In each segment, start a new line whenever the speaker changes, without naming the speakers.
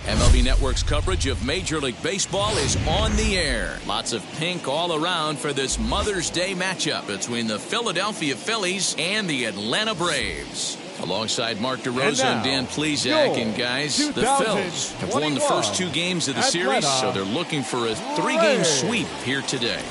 MLB Network's coverage of Major League Baseball is on the air. Lots of pink all around for this Mother's Day matchup between the Philadelphia Phillies and the Atlanta Braves. Alongside Mark DeRosa and Dan Plesac, and guys, the Phils have won the first 2 games of the series, so they're looking for a 3-game sweep here today.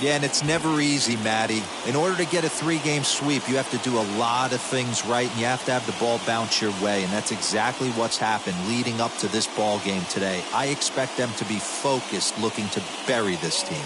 Yeah, and it's never easy, Matty. In order to get a 3-game sweep, you have to do a lot of things right, and you have to have the ball bounce your way, and that's exactly what's happened leading up to this ball game today. I expect them to be focused, looking to bury this team.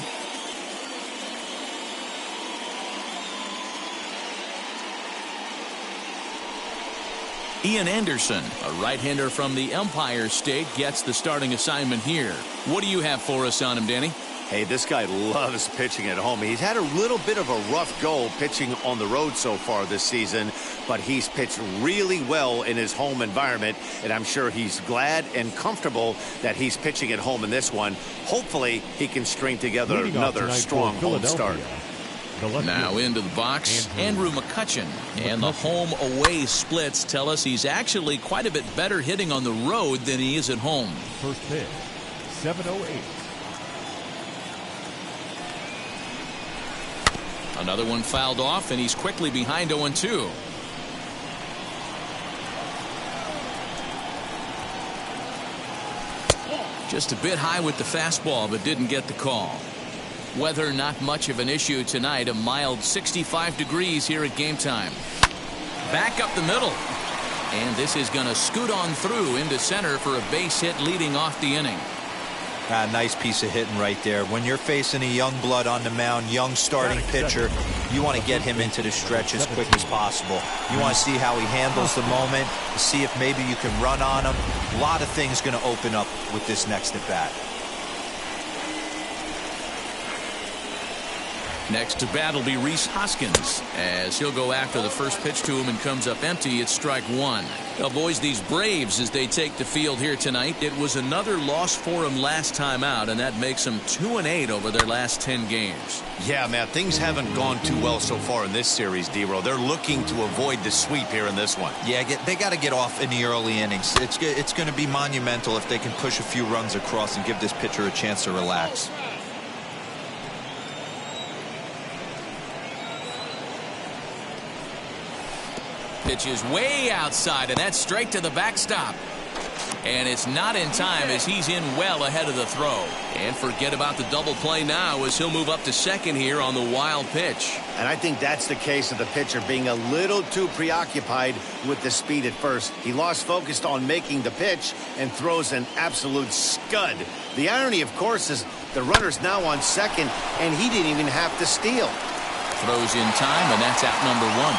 Ian Anderson, a right-hander from the Empire State, gets the starting assignment here. What do you have for us on him, Danny?
Hey, this guy loves pitching at home. He's had a little bit of a rough go pitching on the road so far this season, but he's pitched really well in his home environment, and I'm sure he's glad and comfortable that he's pitching at home in this one. Hopefully, he can string together another strong home start.
Now into the box, Andrew McCutchen. And the home-away splits tell us he's actually quite a bit better hitting on the road than he is at home.
First pitch, 7:08.
Another one fouled off, and he's quickly behind 0-2. Just a bit high with the fastball, but didn't get the call. Weather not much of an issue tonight. A mild 65 degrees here at game time. Back up the middle. And this is going to scoot on through into center for a base hit leading off the inning.
Nice piece of hitting right there. When you're facing a young blood on the mound, young starting pitcher, you want to get him into the stretch as quick as possible. You want to see how he handles the moment, to see if maybe you can run on him. A lot of things going to open up with this next at bat.
Next to bat will be Reese Hoskins, as he'll go after the first pitch to him and comes up empty. It's strike one. Well, boys, these Braves, as they take the field here tonight, it was another loss for them last time out, and that makes them 2-8 over their last 10 games.
Yeah, man, things haven't gone too well so far in this series, D-Row. They're looking to avoid the sweep here in this one.
Yeah, they got to get off in the early innings. It's going to be monumental if they can push a few runs across and give this pitcher a chance to relax.
Pitch is way outside, and that's straight to the backstop. And it's not in time, as he's in well ahead of the throw. And forget about the double play now, as he'll move up to second here on the wild pitch.
And I think that's the case of the pitcher being a little too preoccupied with the speed at first. He lost focus on making the pitch and throws an absolute scud. The irony, of course, is the runner's now on second, and he didn't even have to steal.
Throws in time, and that's out number one.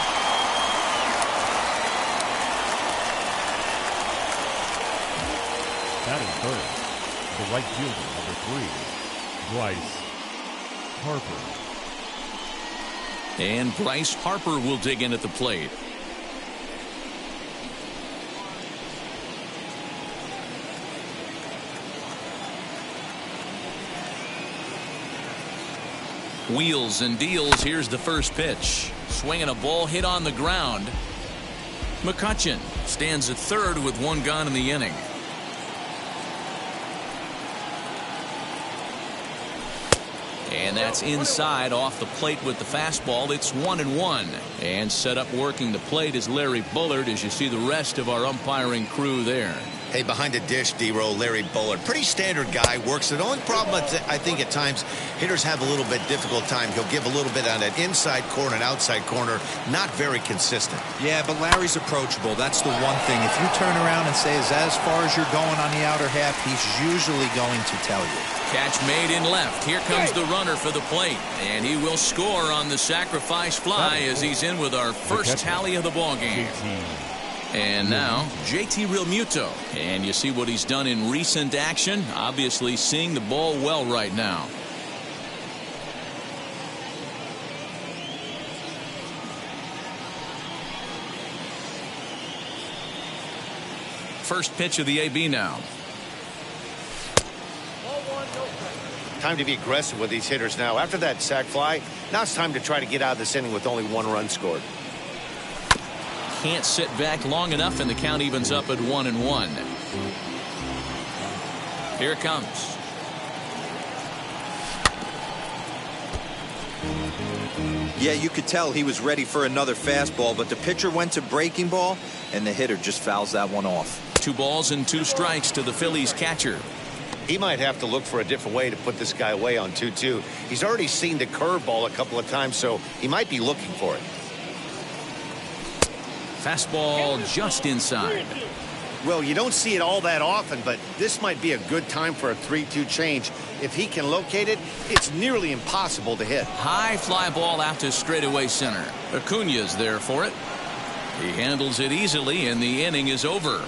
Batting third, the right fielder, number 3, Bryce Harper.
And Bryce Harper will dig in at the plate. Wheels and deals. Here's the first pitch. Swinging a ball hit on the ground. Mccutchen stands at third with 1 gone in the inning. And that's inside off the plate with the fastball. It's 1-1. And set up working the plate is Larry Bullard, as you see the rest of our umpiring crew there.
Hey, behind the dish, D-Roll, Larry Bullard. Pretty standard guy, works. The only problem, I think, at times, hitters have a little bit difficult time. He'll give a little bit on that inside corner and outside corner. Not very consistent.
Yeah, but Larry's approachable. That's the one thing. If you turn around and say, is that as far as you're going on the outer half, he's usually going to tell you.
Catch made in left. Here comes the runner for the plate. And he will score on the sacrifice fly as he's in with our first tally of the ballgame. And now, JT Realmuto. And you see what he's done in recent action. Obviously seeing the ball well right now. First pitch of the AB now.
Time to be aggressive with these hitters now. After that sac fly, now it's time to try to get out of this inning with only 1 run scored.
Can't sit back long enough, and the count evens up at 1-1. Here it comes.
Yeah, you could tell he was ready for another fastball, but the pitcher went to breaking ball, and the hitter just fouls that one off.
2 balls and 2 strikes to the Phillies catcher.
He might have to look for a different way to put this guy away on 2-2. He's already seen the curveball a couple of times, so he might be looking for it.
Fastball just inside.
Well, you don't see it all that often, but this might be a good time for a 3-2 change. If he can locate it, it's nearly impossible to hit.
High fly ball out to straightaway center. Acuna's there for it. He handles it easily, and the inning is over.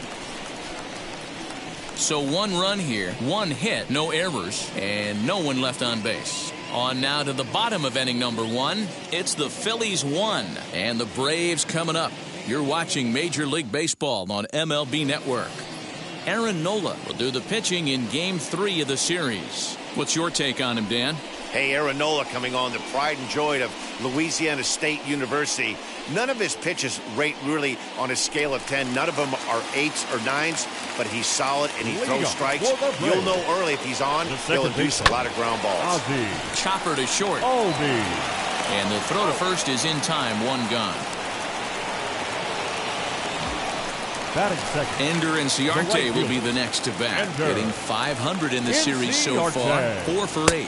So 1 run here, 1 hit, no errors, and no one left on base. On now to the bottom of inning number 1. It's the Phillies 1 and the Braves coming up. You're watching Major League Baseball on MLB Network. Aaron Nola will do the pitching in Game 3 of the series. What's your take on him, Dan?
Hey, Aaron Nola coming on, the pride and joy of Louisiana State University. None of his pitches rate really on a scale of 10. None of them are 8s or 9s, but he's solid and he throws strikes. You'll know early if he's on, he'll induce a lot of ground balls.
Chopper to short. And the throw to first is in time, 1 gone. Ender and Ciarte will be the next to bat. Hitting .500 in the series so far. 4 for 8.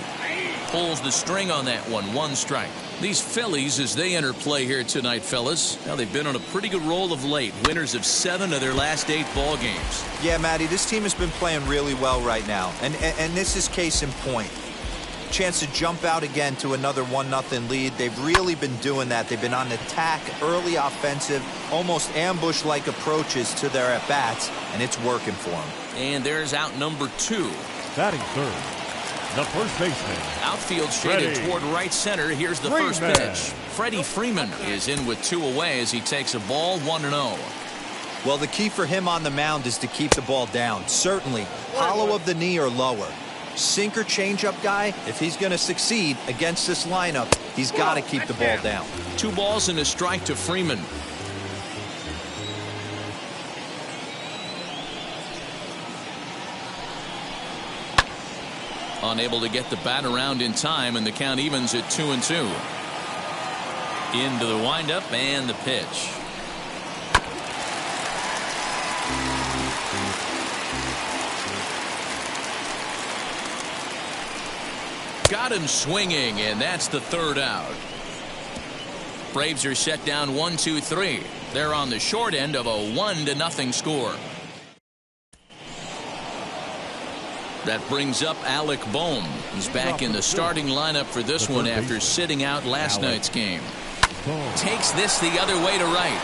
Pulls the string on that one. 1 strike. These Phillies, as they enter play here tonight, fellas, now they've been on a pretty good roll of late. Winners of 7 of their last 8 ball games.
Yeah, Matty, this team has been playing really well right now. And this is case in point. Chance to jump out again to another 1-0 lead. They've really been doing that. They've been on attack, early offensive, almost ambush-like approaches to their at-bats, and it's working for them.
And there's out number 2.
Batting third, the first baseman.
Outfield shaded toward right center. Here's the first pitch. Freddie Freeman is in with 2 away as he takes a ball 1-0.
Well, the key for him on the mound is to keep the ball down. Certainly, hollow of the knee or lower. Sinker changeup guy, if he's going to succeed against this lineup, he's got to keep the ball down.
2 balls and a strike to Freeman. Unable to get the bat around in time, and the count evens at 2-2. Into the windup and the pitch. Got him swinging, and that's the 3rd out. Braves are set down 1-2-3. They're on the short end of a 1-0 score. That brings up Alec Bohm. He's back in the starting lineup for this one after sitting out last night's game. Takes this the other way to right.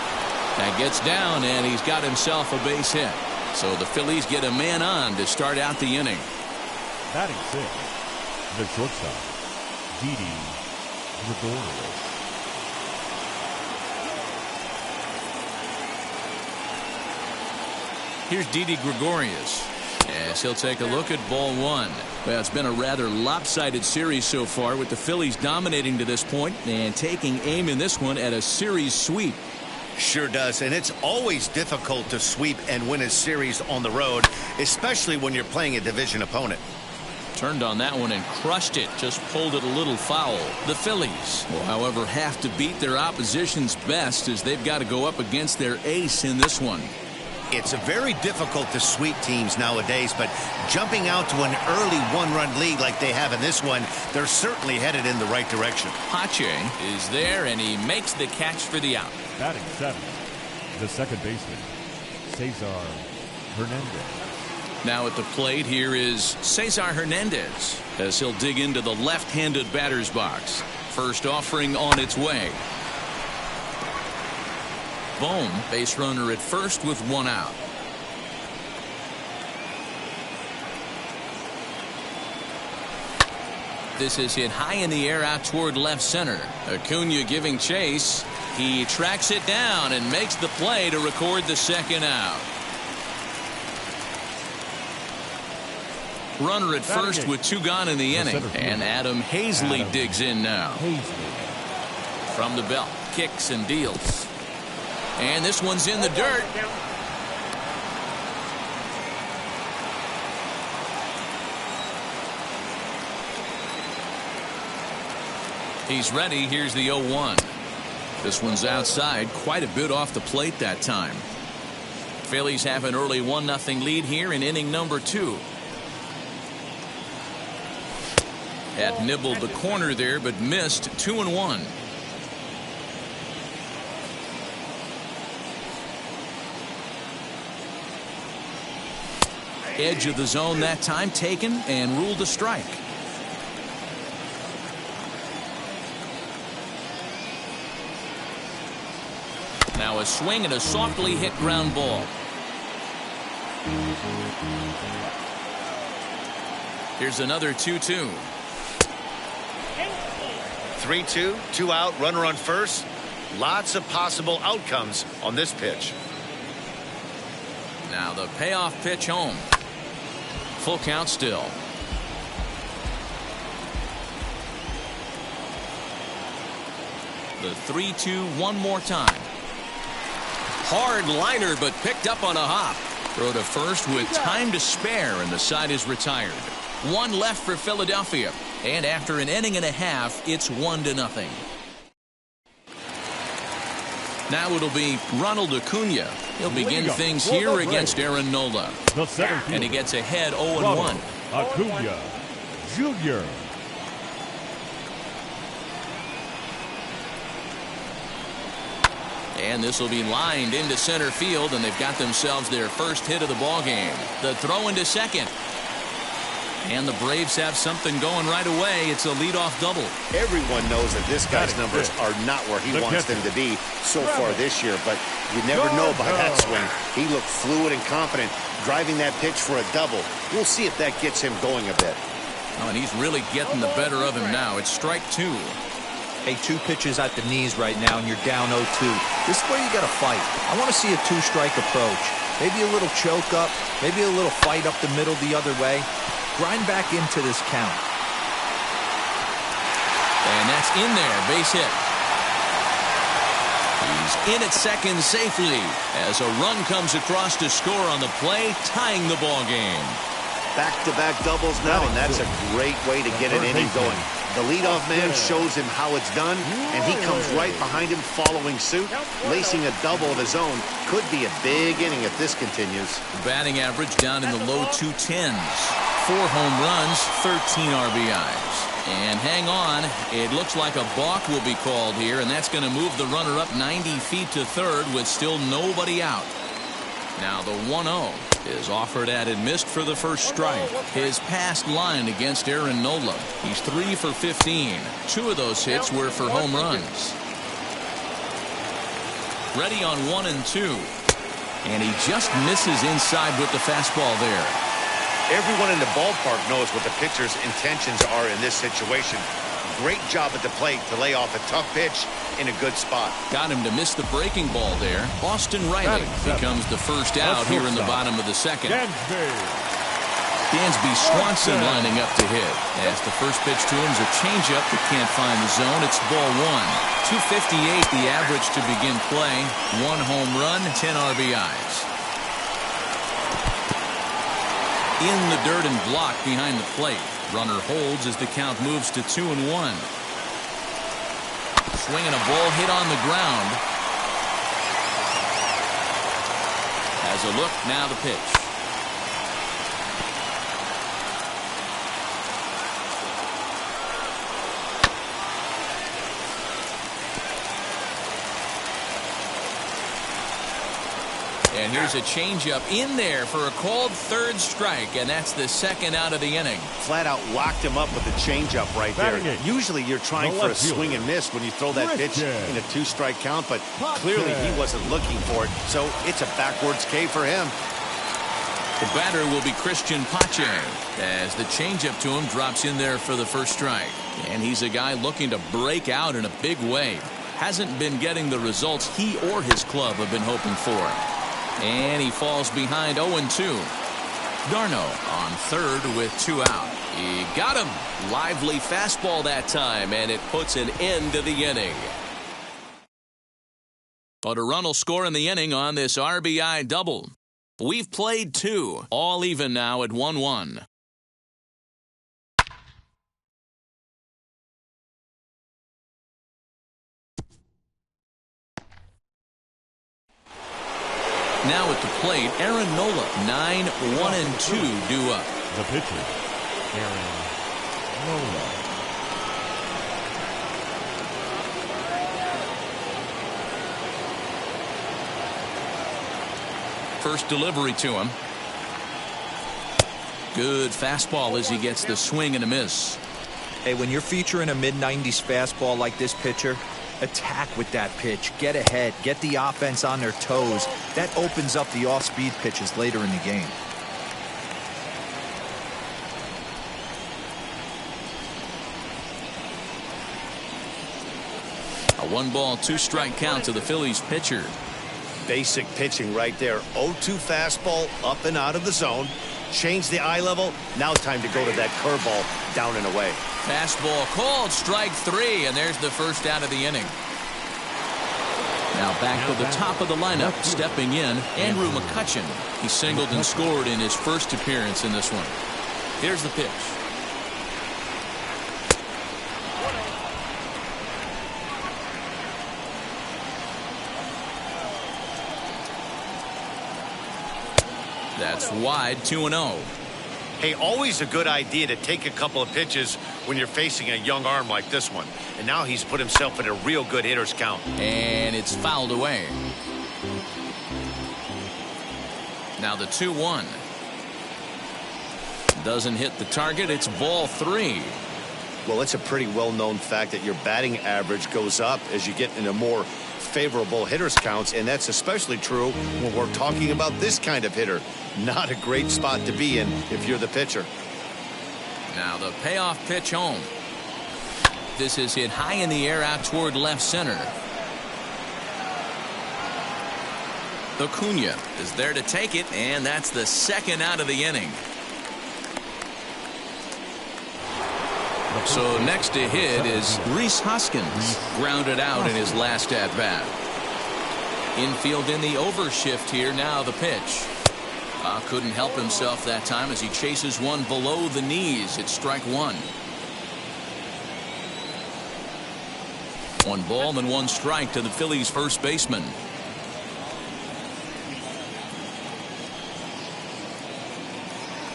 That gets down, and he's got himself a base hit. So the Phillies get a man on to start out the inning.
Batting 6, the shortstop, Didi Gregorius.
Here's Didi Gregorius as he'll take a look at ball one. Well, it's been a rather lopsided series so far, with the Phillies dominating to this point and taking aim in this one at a series sweep.
Sure does, and it's always difficult to sweep and win a series on the road, especially when you're playing a division opponent.
Turned on that one and crushed it, just pulled it a little foul. The Phillies will, however, have to beat their opposition's best, as they've got to go up against their ace in this one.
It's very difficult to sweep teams nowadays, but jumping out to an early one-run lead like they have in this one, they're certainly headed in the right direction.
Mccutchen is there, and he makes the catch for the out.
Batting 7, the second baseman, Cesar Hernandez.
Now at the plate, here is Cesar Hernandez as he'll dig into the left-handed batter's box. First offering on its way. Bohm, base runner at first with one out. This is hit high in the air out toward left center. Acuna giving chase. He tracks it down and makes the play to record the second out. Runner at first with two gone in the inning. And Adam Hazley digs in now. From the belt, kicks and deals. And this one's in the dirt. He's ready. Here's the 0-1. This one's outside, quite a bit off the plate that time. Phillies have an early 1-0 lead here in inning number 2. Had nibbled the corner there, but missed. 2-1. Edge of the zone that time taken and ruled a strike. Now a swing and a softly hit ground ball. Here's another 2-2.
3-2, 2 out, runner on first. Lots of possible outcomes on this pitch.
Now the payoff pitch home. Full count still. The 3-2 one more time. Hard liner, but picked up on a hop. Throw to first with time to spare, and the side is retired. One left for Philadelphia, and after an inning and a half, it's 1-0. Now it'll be Ronald Acuna. He'll begin things here against Aaron Nola. And he gets ahead 0-1.
Acuna Jr.
And this will be lined into center field, and they've got themselves their first hit of the ball game. The throw into second. And the Braves have something going right away. It's a leadoff double.
Everyone knows that this guy's numbers are not where he wants them to be so far this year, but you never know by that swing. He looked fluid and confident, driving that pitch for a double. We'll see if that gets him going a bit.
Oh, and he's really getting the better of him now. It's strike 2.
Hey, 2 pitches at the knees right now, and you're down 0-2. This is where you got to fight. I want to see a 2-strike approach. Maybe a little choke up, maybe a little fight up the middle the other way. Grind back into this count.
And that's in there, base hit. He's in at second safely as a run comes across to score on the play, tying the ball game.
Back-to-back doubles now, and that's a great way to get an inning going. The leadoff man shows him how it's done, and he comes right behind him following suit. Lacing a double of his own could be a big inning if this continues.
Batting average down in the low 210s. 4 home runs, 13 RBIs. And hang on, it looks like a balk will be called here, and that's going to move the runner up 90 feet to third with still nobody out. Now the 1-0 is offered at and missed for the first strike. His past line against Aaron Nola. He's 3 for 15. 2 of those hits were for home runs. Ready on 1 and 2. And he just misses inside with the fastball there.
Everyone in the ballpark knows what the pitcher's intentions are in this situation. Great job at the plate to lay off a tough pitch in a good spot.
Got him to miss the breaking ball there. Austin Riley becomes the first out here in the bottom of the second. Dansby Swanson lining up to hit. As the first pitch to him is a changeup that can't find the zone. It's ball one. 258 the average to begin play. 1 home run, 10 RBIs. In the dirt and blocked behind the plate. Runner holds as the count moves to 2-1. Swinging a ball hit on the ground. Has a look, now the pitch. And here's a changeup in there for a called third strike, and that's the second out of the inning.
Flat out locked him up with the changeup right there. Usually you're trying for a swing and miss when you throw that pitch in a 2-strike count, but clearly he wasn't looking for it, so it's a backwards K for him.
The batter will be Christian Pache as the changeup to him drops in there for the first strike. And he's a guy looking to break out in a big way. Hasn't been getting the results he or his club have been hoping for. And he falls behind 0-2. Darno on third with 2 out. He got him. Lively fastball that time, and it puts an end to the inning. But a run will score in the inning on this RBI double. We've played 2, all even now at 1-1. Now at the plate, Aaron Nola, 9-1-2 due up.
The pitcher, Aaron Nola.
First delivery to him. Good fastball as he gets the swing and a miss.
Hey, when you're featuring a mid-90s fastball like this pitcher, attack with that pitch. Get ahead. Get the offense on their toes. That opens up the off-speed pitches later in the game.
A 1-ball, 2-strike count to the Phillies pitcher.
Basic pitching right there. 0-2 fastball up and out of the zone. Change the eye level. Now time to go to that curveball down and away.
Fastball called, strike 3, and there's the first out of the inning. Now back to the top of the lineup, stepping in, Andrew Mccutchen. He singled and scored in his first appearance in this one. Here's the pitch. That's wide, 2-0.
Hey, always a good idea to take a couple of pitches when you're facing a young arm like this one. And now he's put himself in a real good hitter's count.
And it's fouled away. Now the 2-1. Doesn't hit the target. It's ball 3.
Well, it's a pretty well-known fact that your batting average goes up as you get into more favorable hitters counts, and that's especially true when we're talking about this kind of hitter. Not a great spot to be in if you're the pitcher.
Now the payoff pitch home. This is hit high in the air out toward left center. Acuna is there to take it, and that's the second out of the inning. So next to hit is Reese Hoskins, grounded out in his last at-bat. Infield in the overshift here, now the pitch. Couldn't help himself that time as he chases one below the knees. It's strike 1. 1 ball and 1 strike to the Phillies first baseman.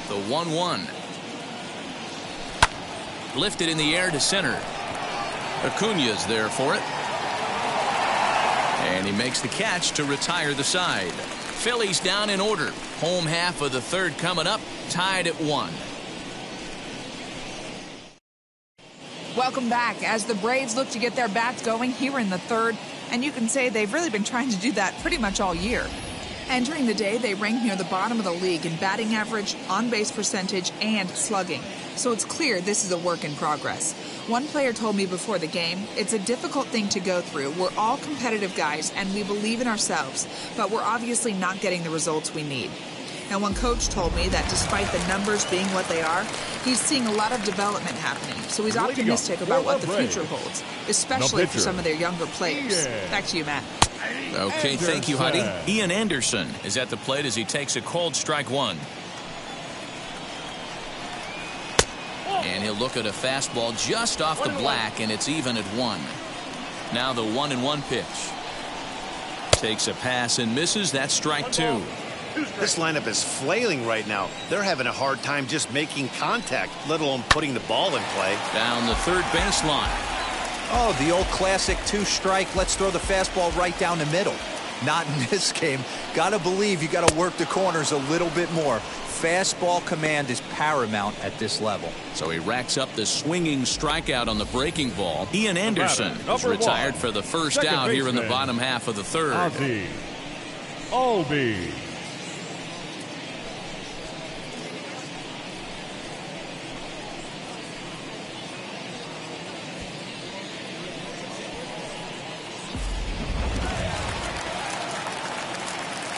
The 1-1. Lifted in the air to center. Acuna's there for it. And he makes the catch to retire the side. Phillies down in order. Home half of the third coming up. Tied at 1.
Welcome back as the Braves look to get their bats going here in the third. And you can say they've really been trying to do that pretty much all year. Entering the day, they ranked near the bottom of the league in batting average, on-base percentage, and slugging. So it's clear this is a work in progress. One player told me before the game, it's a difficult thing to go through. We're all competitive guys, and we believe in ourselves, but we're obviously not getting the results we need. Now, one coach told me that despite the numbers being what they are, he's seeing a lot of development happening. So he's optimistic about what the future holds, especially for some of their younger players. Back to you, Matt.
Okay, thank you, Heidi. Ian Anderson is at the plate as he takes a cold strike one. And he'll look at a fastball just off the black, and it's even at 1. Now the 1-1 pitch. Takes a pass and misses. That's strike 2.
This lineup is flailing right now. They're having a hard time just making contact, let alone putting the ball in play.
Down the third baseline.
Oh, the old classic 2-strike. Let's throw the fastball right down the middle. Not in this game. Gotta believe you gotta work the corners a little bit more. Fastball command is paramount at this level.
So he racks up the swinging strikeout on the breaking ball. Ian Anderson is retired for the first out here in the bottom half of the third.
Albi.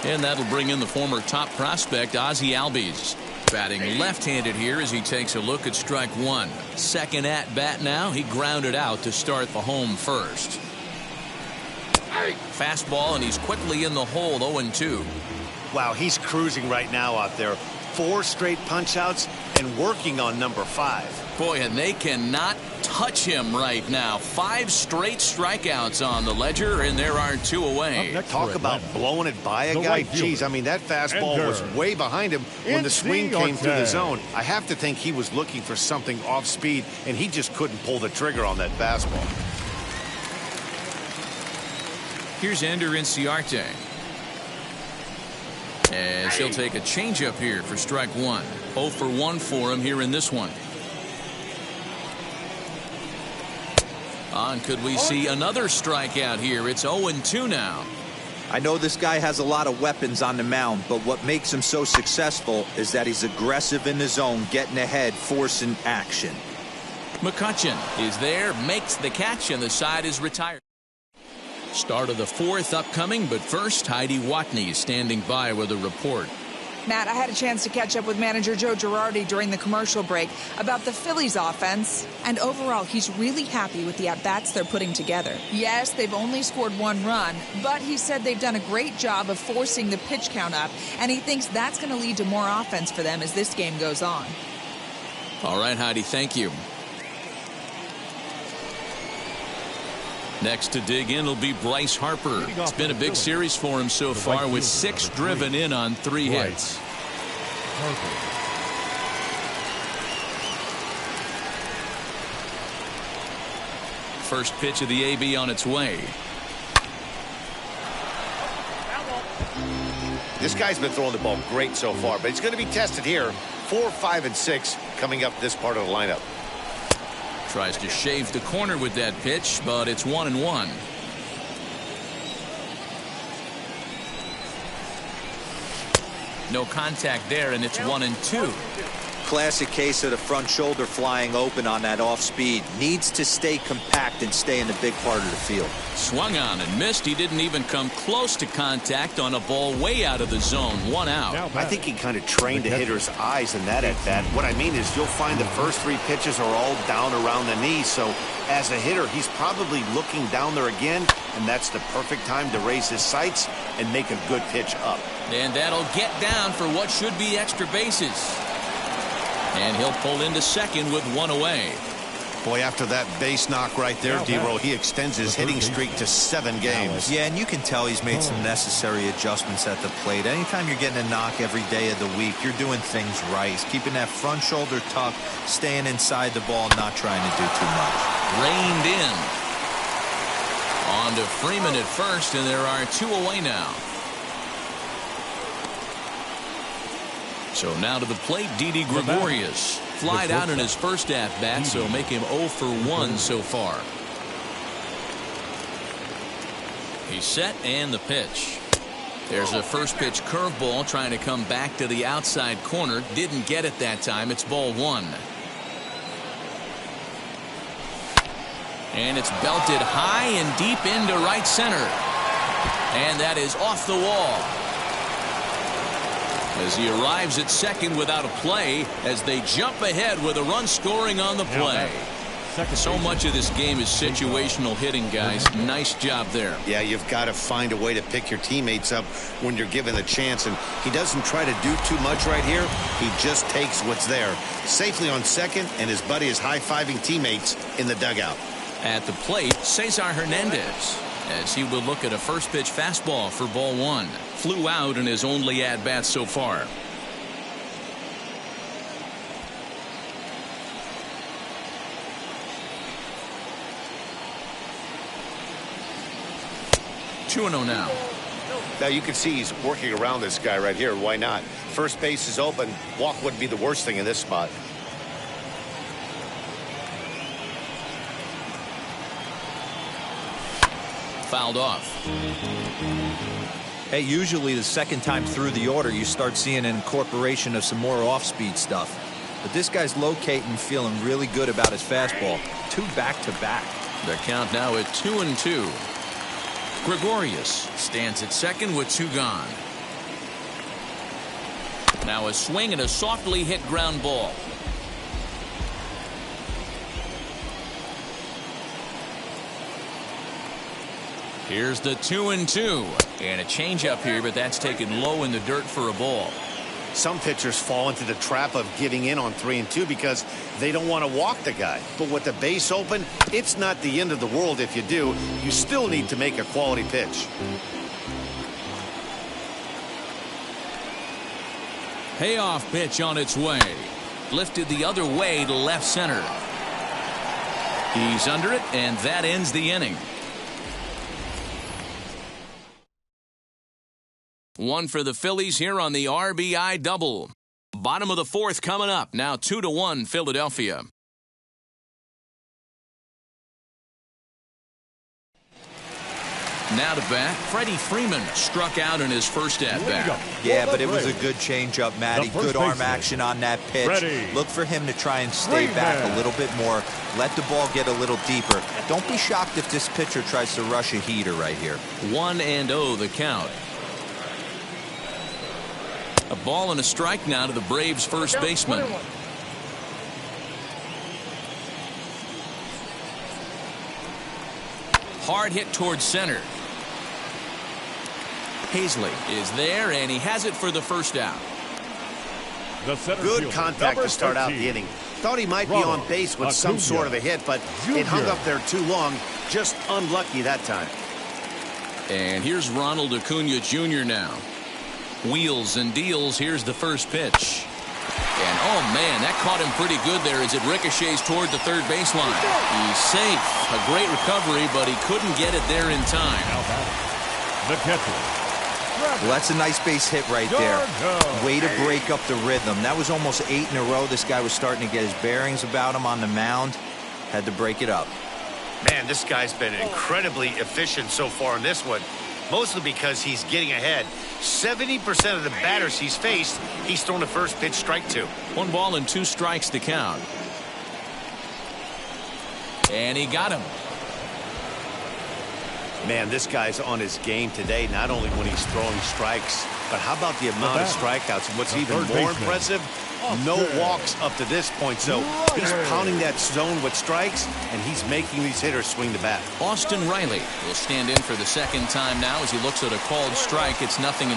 And that'll bring in the former top prospect, Ozzie Albies. Batting left-handed here as he takes a look at strike 1. Second at bat now. He grounded out to start the home first. Fastball, and he's quickly in the hole, 0-2.
Wow, he's cruising right now out there. 4 straight punch-outs and working on number 5.
Boy, and they cannot touch him right now. 5 straight strikeouts on the ledger, and there are 2 away.
Talk about blowing it by a guy. Jeez, I mean, that fastball was way behind him when the swing came through the zone. I have to think he was looking for something off speed, and he just couldn't pull the trigger on that fastball.
Here's Ender Inciarte. As he'll take a changeup here for strike 1. 0 for 1 for him here in this one. And could we see another strikeout here? It's 0-2 now.
I know this guy has a lot of weapons on the mound, but what makes him so successful is that he's aggressive in the zone, getting ahead, forcing action.
Mccutchen is there, makes the catch, and the side is retired. Start of the 4th upcoming, but first, Heidi Watney is standing by with a report.
Matt, I had a chance to catch up with manager Joe Girardi during the commercial break about the Phillies offense, and overall, he's really happy with the at-bats they're putting together. Yes, they've only scored 1 run, but he said they've done a great job of forcing the pitch count up, and he thinks that's going to lead to more offense for them as this game goes on.
All right, Heidi, thank you. Next to dig in will be Bryce Harper. It's been a big series for him so far with 6 driven in on 3 hits. First pitch of the AB on its way.
This guy's been throwing the ball great so far, but he's going to be tested here. 4, 5, and 6 coming up this part of the lineup.
Tries to shave the corner with that pitch, but it's 1-1. No contact there, and it's 1-2.
Classic case of the front shoulder flying open on that off speed. Needs to stay compact and stay in the big part of the field.
Swung on and missed. He didn't even come close to contact on a ball way out of the zone. 1 out.
I think he kind of trained the hitter's eyes in that at-bat. What I mean is you'll find the first 3 pitches are all down around the knee. So as a hitter, he's probably looking down there again, and that's the perfect time to raise his sights and make a good pitch up.
And that'll get down for what should be extra bases. And he'll pull into second with 1 away.
Boy, after that base knock right there, D-Roll, he extends his hitting streak to 7 games.
Yeah, and you can tell he's made some necessary adjustments at the plate. Anytime you're getting a knock every day of the week, you're doing things right. He's keeping that front shoulder tucked, staying inside the ball, not trying to do too much.
Reined in. On to Freeman at first, and there are 2 away now. So now to the plate, Didi Gregorius. Flied out in his first at-bat, so make him 0 for 1 so far. He's set, and the pitch. There's a first pitch curveball trying to come back to the outside corner. Didn't get it that time. It's ball one. And it's belted high and deep into right center. And that is off the wall. As he arrives at second without a play, as they jump ahead with a run scoring on the play. So much of this game is situational hitting, guys. Nice job there.
Yeah, you've got to find a way to pick your teammates up when you're given the chance, and he doesn't try to do too much right here. He just takes what's there. Safely on second, and his buddy is high-fiving teammates in the dugout.
At the plate, Cesar Hernandez, as he will look at a first pitch fastball for ball one. Flew out in his only at-bat so far. Now.
Now you can see he's working around this guy right here. Why not? First base is open. Walk wouldn't be the worst thing in this spot.
Fouled off.
Hey, usually the second time through the order you start seeing an incorporation of some more off-speed stuff. But this guy's locating, feeling really good about his fastball. 2 back-to-back.
The count now at 2-2. Gregorius stands at second with 2 gone. Now a swing and a softly hit ground ball. Here's the 2-2. And a changeup here, but that's taken low in the dirt for a ball.
Some pitchers fall into the trap of giving in on 3-2 because they don't want to walk the guy. But with the base open, it's not the end of the world if you do. You still need to make a quality pitch.
Payoff pitch on its way. Lifted the other way to left center. He's under it, and that ends the inning. 1 for the Phillies here on the RBI double. Bottom of the 4th coming up. Now 2-1 Philadelphia. Now to bat, Freddie Freeman struck out in his first at-bat.
Yeah, but it was a good changeup, Matty. Good arm action on that pitch. Look for him to try and stay back a little bit more. Let the ball get a little deeper. Don't be shocked if this pitcher tries to rush a heater right here.
1-0 the count. A ball and a strike now to the Braves' first baseman. Hard hit towards center. Hazley is there, and he has it for the first out.
Good contact to start out the inning. Thought he might be on base with some sort of a hit, but it hung up there too long. Just unlucky that time.
And here's Ronald Acuna Jr. now. Wheels and deals. Here's the first pitch. And oh man, that caught him pretty good there as it ricochets toward the third baseline. He's safe. A great recovery, but he couldn't get it there in time.
Mccutchen.
Well, that's a nice base hit right there. Way to break up the rhythm. That was almost 8 in a row. This guy was starting to get his bearings about him on the mound. Had to break it up.
Man, this guy's been incredibly efficient so far in this one. Mostly because he's getting ahead. 70% of the batters he's faced, he's thrown a first pitch strike to.
1 ball and 2 strikes to count. And he got him.
Man, this guy's on his game today, not only when he's throwing strikes, but how about the amount of strikeouts? And what's even more impressive, no walks up to this point. So he's pounding that zone with strikes, and he's making these hitters swing the bat.
Austin Riley will stand in for the second time now as he looks at a called strike. It's 0-1.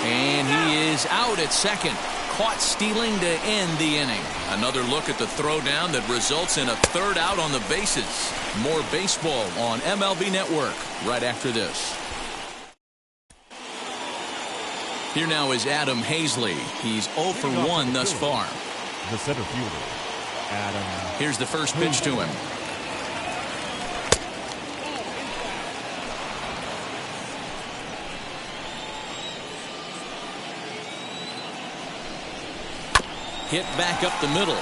And he is out at second. Caught stealing to end the inning. Another look at the throwdown that results in a third out on the bases. More baseball on MLB Network right after this. Here now is Adam Hazley. He's 0 for 1 thus far.
The center fielder, Adam.
Here's the first pitch to him. Hit back up the middle.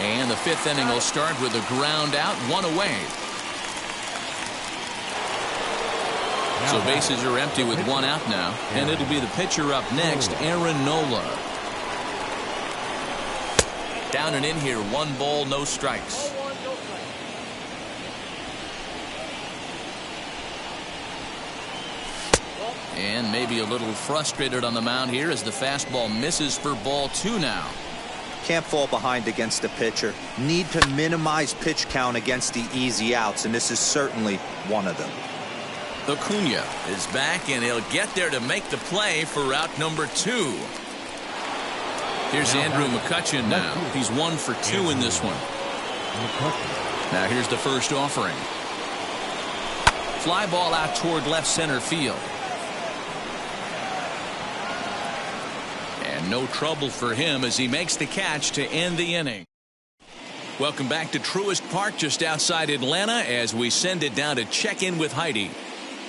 And the 5th inning will start with a ground out, 1 away. So bases are empty with one out now, and it'll be the pitcher up next, Aaron Nola. Down and in here, 1 ball, no strikes. And maybe a little frustrated on the mound here as the fastball misses for ball 2 now.
Can't fall behind against the pitcher. Need to minimize pitch count against the easy outs, and this is certainly one of them.
Acuna is back, and he'll get there to make the play for route number 2. Here's Andrew Mccutchen now. He's 1 for 2 in this one. Now here's the first offering. Fly ball out toward left center field. And no trouble for him as he makes the catch to end the inning. Welcome back to Truist Park just outside Atlanta as we send it down to check in with Heidi.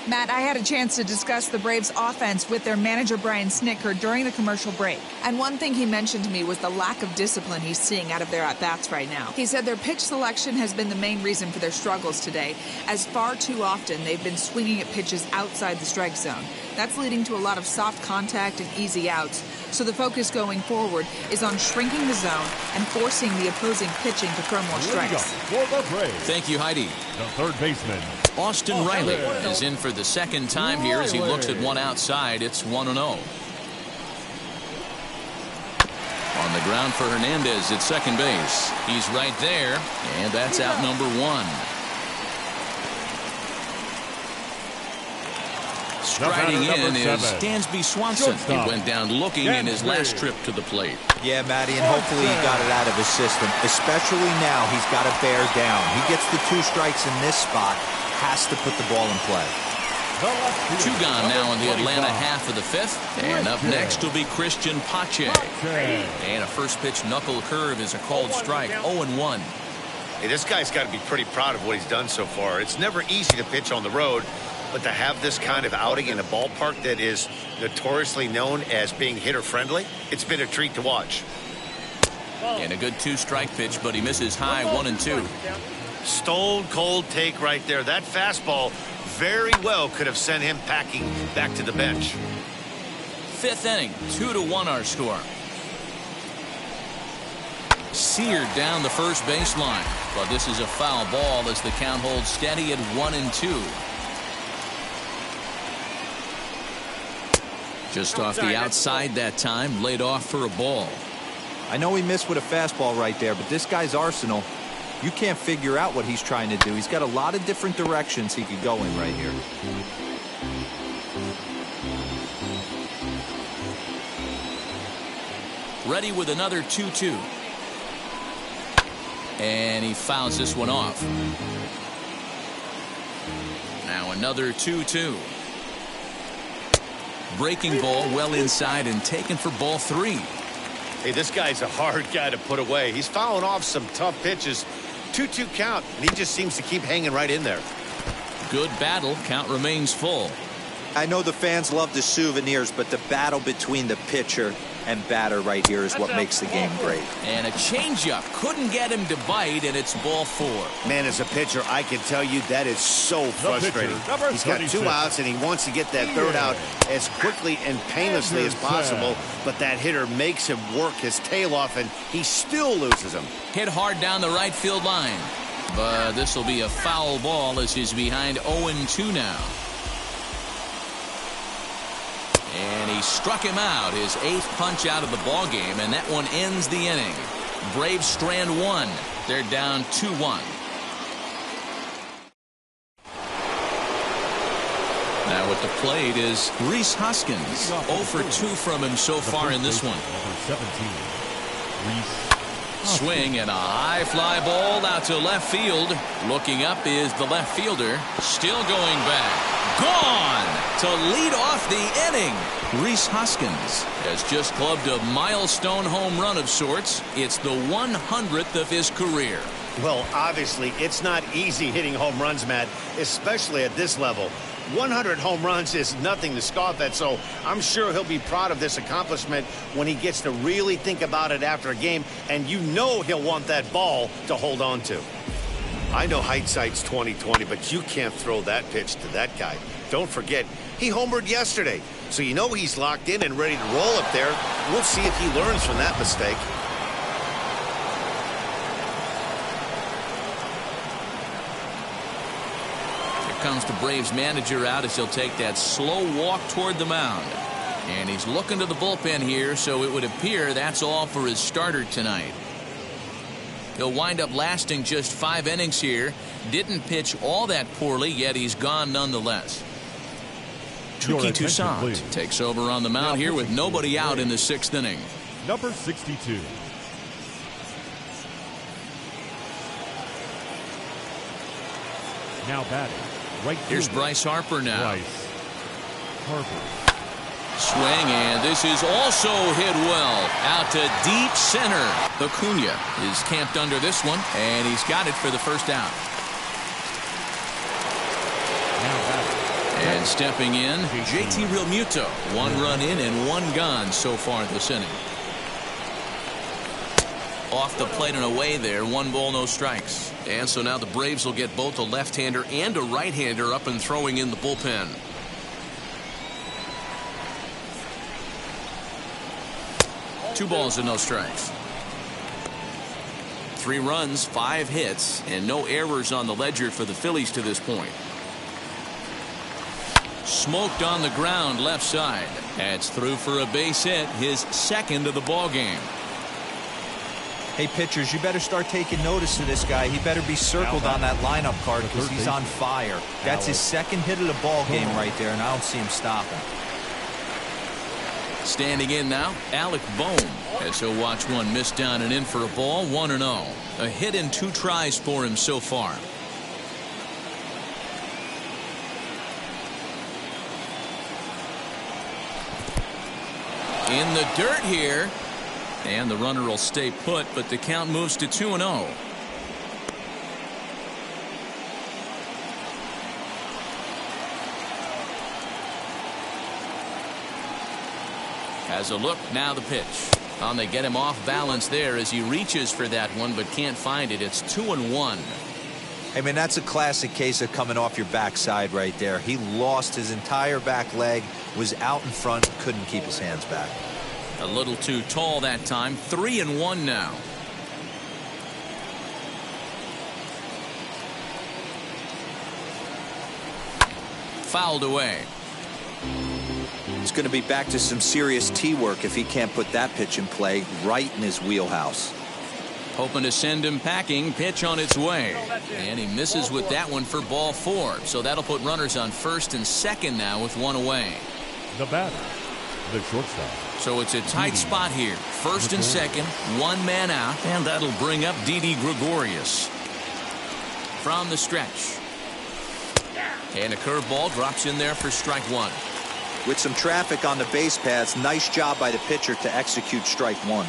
Matt, I had a chance to discuss the Braves' offense with their manager, Brian Snitker, during the commercial break. And one thing he mentioned to me was the lack of discipline he's seeing out of their at-bats right now. He said their pitch selection has been the main reason for their struggles today, as far too often they've been swinging at pitches outside the strike zone. That's leading to a lot of soft contact and easy outs. So the focus going forward is on shrinking the zone and forcing the opposing pitching to throw more strikes.
Thank you, Heidi.
The third baseman,
Austin Riley is in for the second time here as he looks at one outside. It's 1-0. On the ground for Hernandez at second base. He's right there, and that's out number 1. Striding in is Dansby Swanson. He went down looking in his last trip to the plate.
Yeah, Matty, and hopefully he got it out of his system. Especially now, he's got to bear down. He gets the 2 strikes in this spot, has to put the ball in play.
2 gone now in the Atlanta half of the 5th. And up next will be Christian Pache. And a first pitch knuckle curve is a called strike. 0-1.
Hey, this guy's got to be pretty proud of what he's done so far. It's never easy to pitch on the road, but to have this kind of outing in a ballpark that is notoriously known as being hitter-friendly, it's been a treat to watch.
And a good 2-strike pitch, but he misses high 1-2.
Stone cold take right there. That fastball very well could have sent him packing back to the bench.
5th inning, 2-1 our score. Seared down the first baseline, but this is a foul ball as the count holds steady at 1-2. Just off the outside that time, laid off for a ball.
I know he missed with a fastball right there, but this guy's arsenal, you can't figure out what he's trying to do. He's got a lot of different directions he could go in right here.
Ready with another 2-2. And he fouls this one off. Now another 2-2. Breaking ball well inside and taken for ball 3.
Hey, this guy's a hard guy to put away. He's fouling off some tough pitches. 2-2 count, and he just seems to keep hanging right in there.
Good battle. Count remains full.
I know the fans love the souvenirs, but the battle between the pitcher and batter right here is what makes the game great.
And a changeup couldn't get him to bite, and it's ball 4.
Man, as a pitcher, I can tell you that is so frustrating. He's got 2 outs, and he wants to get that 3rd out as quickly and painlessly as possible, but that hitter makes him work his tail off, and he still loses him.
Hit hard down the right field line, but this will be a foul ball as he's behind 0-2 now. And he struck him out, his 8th punch out of the ball game, and that one ends the inning. Braves strand 1. They're down 2-1. Now at the plate is Reese Hoskins. 0 for 2 from him so far in this one. Swing and a high fly ball out to left field. Looking up is the left fielder. Still going back. Gone to lead off the inning. Reese Hoskins has just clubbed a milestone home run of sorts. It's the 100th of his career.
Well, obviously, it's not easy hitting home runs, Matt, especially at this level. 100 home runs is nothing to scoff at, so I'm sure he'll be proud of this accomplishment when he gets to really think about it after a game, and you know he'll want that ball to hold on to. I know hindsight's 20/20, but you can't throw that pitch to that guy. Don't forget, he homered yesterday. So you know he's locked in and ready to roll up there. We'll see if he learns from that mistake.
Here comes the Braves manager out as he'll take that slow walk toward the mound. And he's looking to the bullpen here, so it would appear that's all for his starter tonight. He'll wind up lasting just 5 innings here. Didn't pitch all that poorly, yet he's gone nonetheless. Tricky Toussaint takes over on the mound here with nobody out in the 6th inning.
Number 62. Now batting. Right.
Here's Bryce Harper now.
Bryce Harper.
Swing, and this is also hit well out to deep center. Acuna is camped under this one, and he's got it for the first out. And stepping in, JT Realmuto. 1 run in and 1 gone so far this inning. Off the plate and away there. 1 ball, no strikes. And so now the Braves will get both a left-hander and a right-hander up and throwing in the bullpen. Two balls and no strikes. 3 runs, 5 hits, and no errors on the ledger for the Phillies to this point. Smoked on the ground left side. That's through for a base hit, his 2nd of the ball game.
Hey, pitchers, you better start taking notice of this guy. He better be circled on that lineup card because he's on fire. That's his 2nd hit of the ball game right there, and I don't see him stopping.
Standing in now, Alec Bohm, as he'll watch one miss down and in for a ball. 1-0. A hit in 2 tries for him so far. In the dirt here, and the runner will stay put, but the count moves to 2-0. Has a look, now the pitch. They get him off balance there as he reaches for that one, but can't find it. It's 2-1.
I mean, that's a classic case of coming off your backside right there. He lost his entire back leg, was out in front, couldn't keep his hands back.
A little too tall that time. 3-1 now. Fouled away.
He's going to be back to some serious tee work if he can't put that pitch in play right in his wheelhouse.
Hoping to send him packing. Pitch on its way. And he misses with that one for ball 4. So that'll put runners on 1st and 2nd now with 1 away.
The batter, the shortstop.
So it's a tight spot here. 1st and 2nd, 1 man out. And that'll bring up Didi Gregorius. From the stretch. And a curveball drops in there for strike 1.
With some traffic on the base paths, nice job by the pitcher to execute strike 1.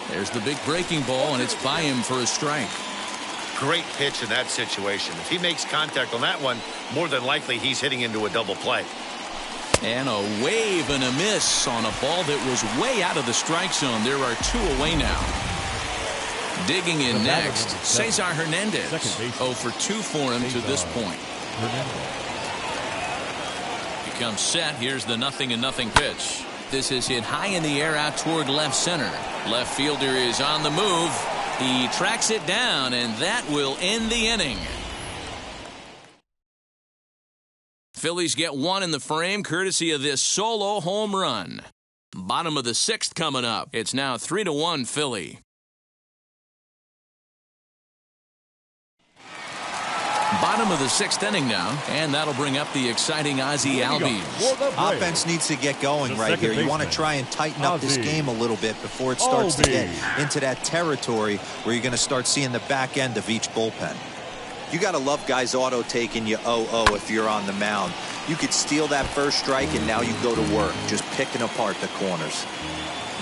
There's the big breaking ball, and it's by him for a strike.
Great pitch in that situation. If he makes contact on that one, more than likely he's hitting into a double play.
And a wave and a miss on a ball that was way out of the strike zone. There are 2 away now. Digging in next, Cesar Hernandez. 0 for 2 for him to this point. He comes set. Here's the 0-0 pitch. This is hit high in the air out toward left center. Left fielder is on the move. He tracks it down, and that will end the inning. Phillies get 1 in the frame courtesy of this solo home run. Bottom of the 6th coming up. It's now 3-1 Philly. Bottom of the 6th inning now, and that'll bring up the exciting Ozzie Albies.
Offense needs to get going right here. You want to try and tighten up this game a little bit before it starts to get into that territory where you're going to start seeing the back end of each bullpen. You got to love guys auto taking you 0-0 if you're on the mound. You could steal that first strike, and now you go to work, just picking apart the corners.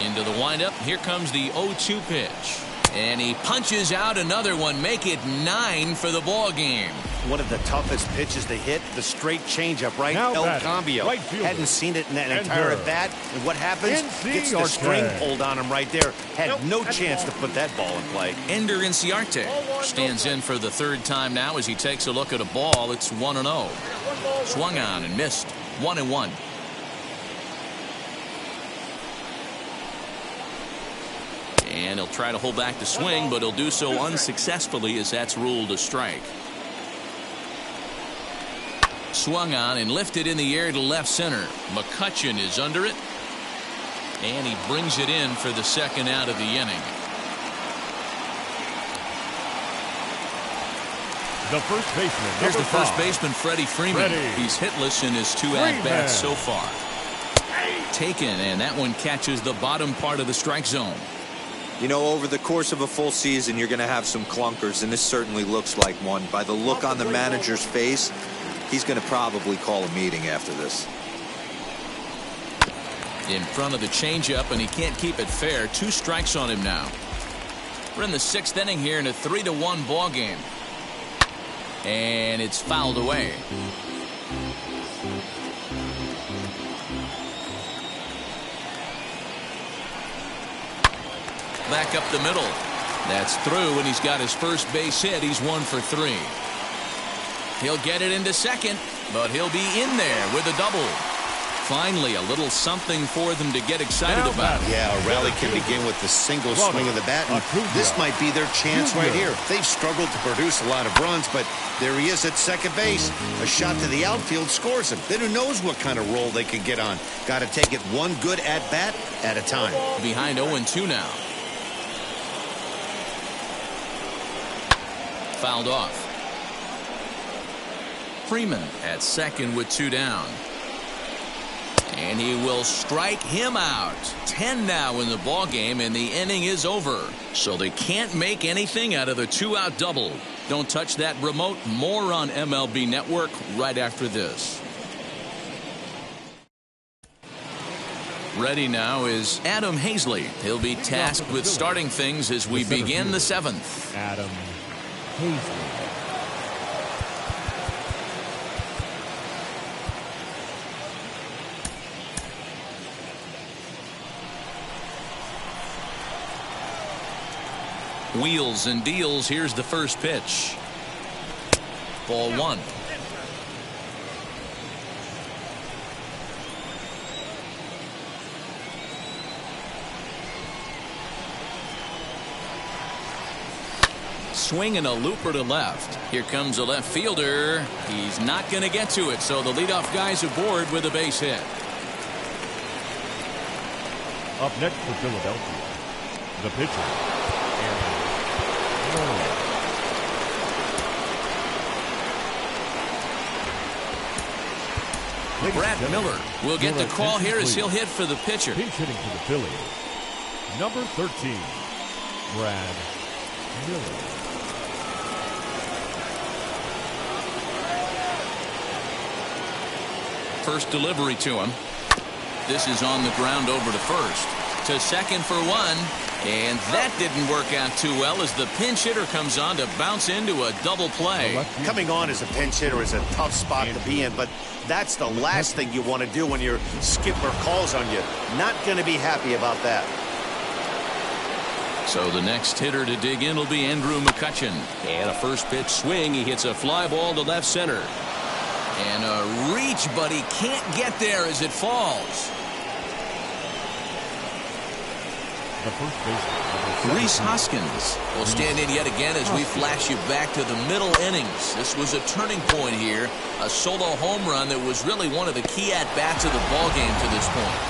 Into the windup. Here comes the 0-2 pitch. And he punches out another one, make it 9 for the ball game.
One of the toughest pitches to hit, the straight changeup, right?
Now
El
batting,
Cambio.
right fielder.
Hadn't seen it in that entire
Ender.
at bat. And what happens? Gets the
Inciarte.
string pulled on him right there. Had no chance to put that ball in play.
Ender Inciarte stands in for the third time now as he takes a look at a ball. It's 1-0. Swung on and missed. 1-1. And he'll try to hold back the swing, but he'll do so unsuccessfully as that's ruled a strike. Swung on and lifted in the air to left center. McCutchen is under it. And he brings it in for the second out of the inning.
The first baseman.
Here's the
number
first
5.
baseman, Freddie Freeman. He's hitless in his 2 at-bats so far. Taken, and that one catches the bottom part of the strike zone.
You know, over the course of a full season, you're going to have some clunkers, and this certainly looks like one. By the look on the manager's face, he's going to probably call a meeting after this.
In front of the changeup, and he can't keep it fair. 2 strikes on him now. We're in the 6th inning here in a 3-1 ball game. And it's fouled away. Back up the middle. That's through, and he's got his first base hit. He's 1 for 3. He'll get it into second, but he'll be in there with a double. Finally, a little something for them to get excited about.
Yeah, a rally can begin with the single swing of the bat, and this might be their chance right here. They've struggled to produce a lot of runs, but there he is at second base. A shot to the outfield scores him. Then who knows what kind of roll they can get on. Got to take it one good at-bat at a time.
Behind 0-2 now. Fouled off. Freeman at second with 2 down. And he will strike him out. 10 now in the ball game, and the inning is over. So they can't make anything out of the 2-out double. Don't touch that remote. More on MLB Network right after this. Ready now is Adam Hazley. He'll be tasked with starting things as we begin the 7th.
Adam Hazley.
Wheels and deals. Here's the first pitch. Ball 1. Swing and a looper to left. Here comes a left fielder. He's not going to get to it, so the leadoff guy's aboard with a base hit.
Up next for Philadelphia, the pitcher.
Brad Miller will get the call here as he'll hit for the pitcher.
Pinch hitting for the Phillies, number 13, Brad Miller.
First delivery to him. This is on the ground over to first. To second for 1. And that didn't work out too well as the pinch hitter comes on to bounce into a double play.
Coming on as a pinch hitter is a tough spot to be in, but that's the last thing you want to do when your skipper calls on you. Not going to be happy about that.
So the next hitter to dig in will be Andrew McCutchen. And a first pitch swing. He hits a fly ball to left center. And a reach, but he can't get there as it falls.
The first baseman,
Reese Hoskins will stand in yet again as we flash you back to the middle innings. This was a turning point here. A solo home run that was really one of the key at-bats of the ball game to this point.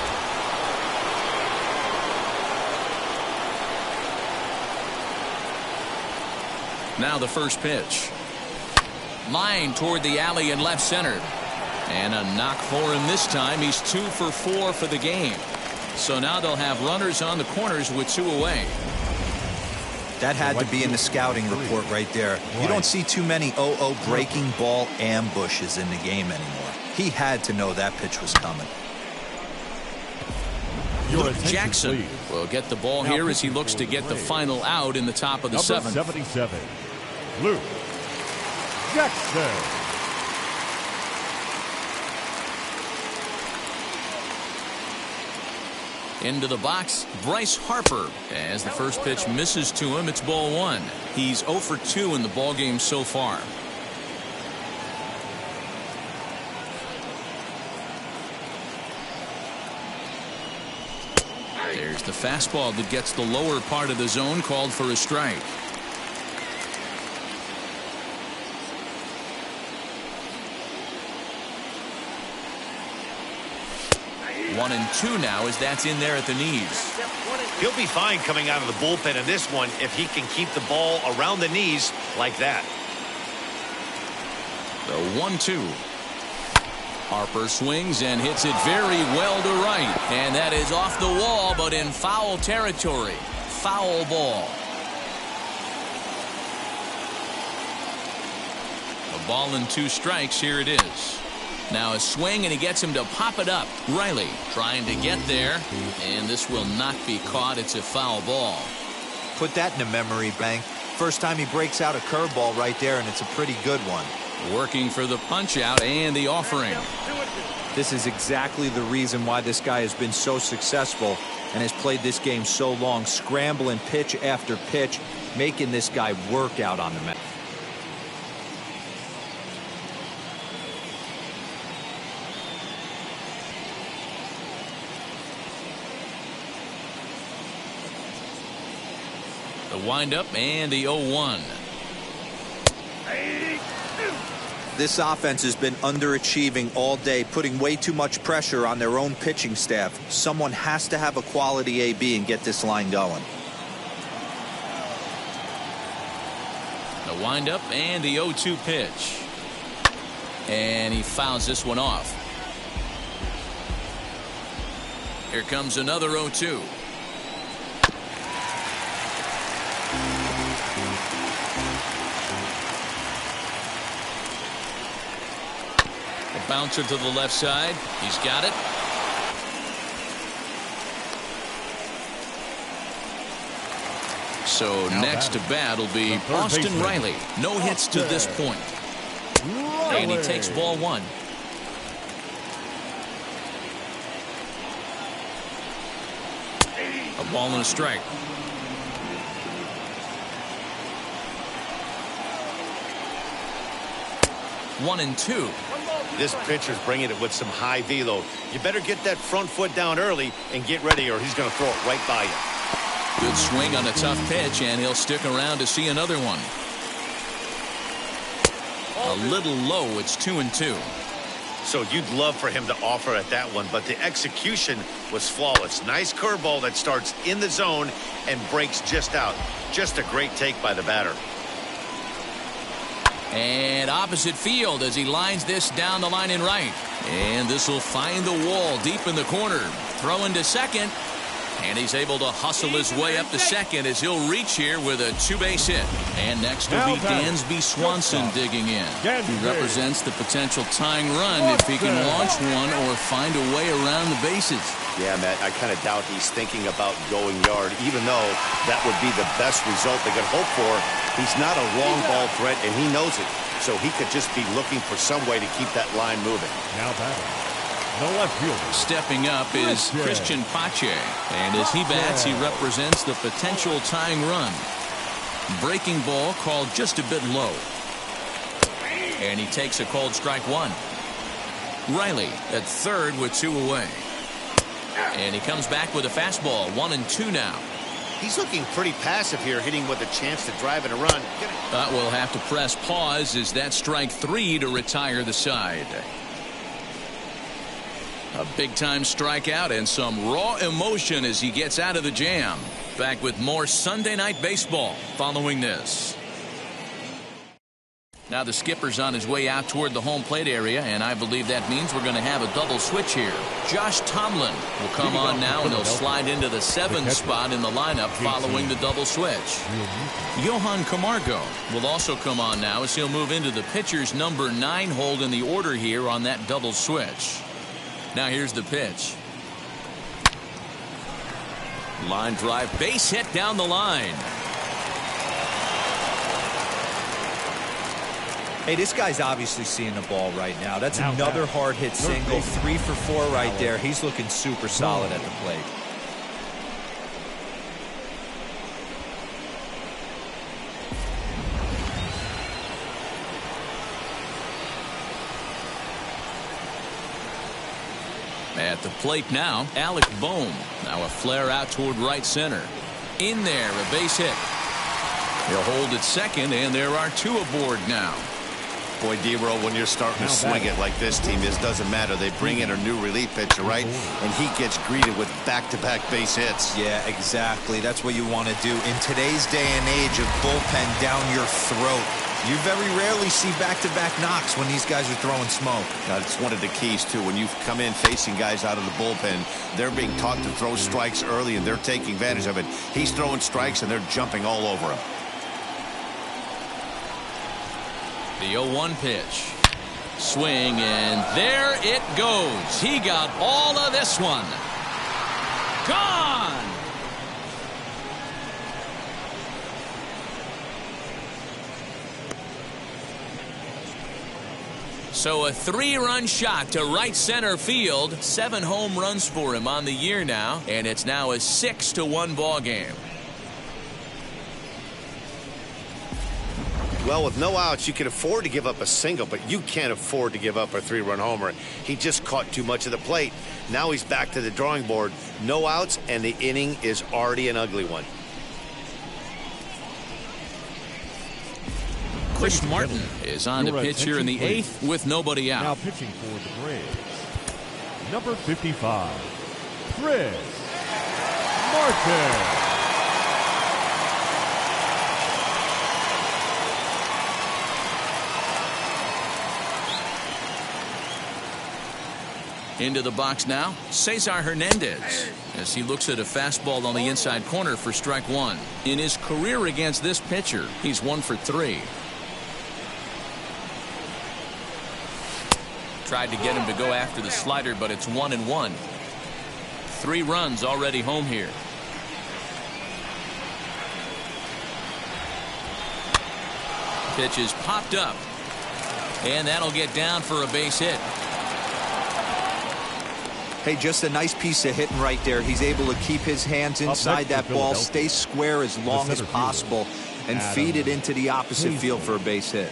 Now the first pitch. Line toward the alley in left center. And a knock for him this time. He's 2 for 4 for the game. So now they'll have runners on the corners with 2 away.
That had to be in the scouting report right there. You don't see too many 0-0 breaking ball ambushes in the game anymore. He had to know that pitch was coming.
Your
Luke
attention,
Jackson
please.
will get the ball
Now
here as he
pitching
looks
for
to
the
get the
Braves.
final out in the top of the
Number
seventh.
77, Luke Jackson.
Into the box, Bryce Harper. As the first pitch misses to him, it's ball one. He's 0 for 2 in the ballgame so far. There's the fastball that gets the lower part of the zone, called for a strike. 1-2 now as that's in there at the knees.
He'll be fine coming out of the bullpen in this one if he can keep the ball around the knees like that.
The 1-2. Harper swings and hits it very well to right. And that is off the wall, but in foul territory. Foul ball. A ball and 2 strikes. Here it is. Now a swing, and he gets him to pop it up. Riley trying to get there, and this will not be caught. It's a foul ball.
Put that in a memory bank. First time he breaks out a curveball right there, and it's a pretty good one.
Working for the punch out and the offering.
This is exactly the reason why this guy has been so successful and has played this game so long, scrambling pitch after pitch, making this guy work out on the mound.
The windup and the 0-1.
This offense has been underachieving all day, putting way too much pressure on their own pitching staff. Someone has to have a quality AB and get this line going.
The windup and the 0-2 pitch. And he fouls this one off. Here comes another 0-2. Bouncer to the left side. He's got it. So next to bat will be Austin Riley. No hits to this point. And he takes ball one. A ball and a strike. One and two.
This pitcher's bringing it with some high velo. You better get that front foot down early and get ready, or he's going to throw it right by you.
Good swing on a tough pitch, and he'll stick around to see another one. A little low. It's 2-2.
So you'd love for him to offer at that one, but the execution was flawless. Nice curveball that starts in the zone and breaks just out. Just a great take by the batter.
And opposite field as he lines this down the line in right. And this will find the wall deep in the corner. Throw into second. And he's able to hustle his way up to second as he'll reach here with a 2-base hit. And next will be Dansby Swanson digging in. He represents the potential tying run if he can launch one or find a way around the bases.
Yeah, Matt, I kind of doubt he's thinking about going yard, even though that would be the best result they could hope for. He's not a long ball threat, and he knows it. So he could just be looking for some way to keep that line moving.
Now batting, the left fielder.
Stepping up is Christian Pache. And as he bats, he represents the potential tying run. Breaking ball called just a bit low. And he takes a called strike one. Riley at third with 2 away. And he comes back with a fastball. 1-2 now.
He's looking pretty passive here, hitting with a chance to drive and a run.
We'll have to press pause as that strike 3 to retire the side. A big-time strikeout and some raw emotion as he gets out of the jam. Back with more Sunday Night Baseball following this. Now the skipper's on his way out toward the home plate area, and I believe that means we're going to have a double switch here. Josh Tomlin will come on now, and he'll slide into the 7th spot in the lineup following the double switch. Johan Camargo will also come on now as he'll move into the pitcher's number 9 hold in the order here on that double switch. Now here's the pitch. Line drive, base hit down the line.
Hey, this guy's obviously seeing the ball right now. That's another hard hit single. 3 for 4 right there. He's looking super solid at the plate.
At the plate now, Alec Bohm. Now a flare out toward right center. In there, a base hit. He'll hold at second, and there are 2 aboard now.
Boy, D-Roll, when you're starting to swing it like this team is, doesn't matter. They bring in a new relief pitcher, right? And he gets greeted with back-to-back base hits.
Yeah, exactly. That's what you want to do. In today's day and age of bullpen down your throat, you very rarely see back-to-back knocks when these guys are throwing smoke.
That's one of the keys, too. When you come in facing guys out of the bullpen, they're being taught to throw strikes early, and they're taking advantage of it. He's throwing strikes, and they're jumping all over him.
The 0-1 pitch. Swing, and there it goes. He got all of this one. Gone! So a 3-run shot to right center field. 7 home runs for him on the year now, and it's now a 6-1 ball game.
Well, with no outs, you can afford to give up a single, but you can't afford to give up a 3-run homer. He just caught too much of the plate. Now he's back to the drawing board. No outs, and the inning is already an ugly one.
Chris Martin is on to pitch here in the 8th with nobody out.
Now pitching for the Braves, number 55, Chris Martin.
Into the box now, Cesar Hernandez, as he looks at a fastball on the inside corner for strike 1. In his career against this pitcher, he's 1 for 3. Tried to get him to go after the slider, but it's 1-1. 3 runs already home here. Pitch is popped up, and that'll get down for a base hit.
Hey, just a nice piece of hitting right there. He's able to keep his hands inside that ball, stay square as long as possible, and feed it into the opposite field for a base hit.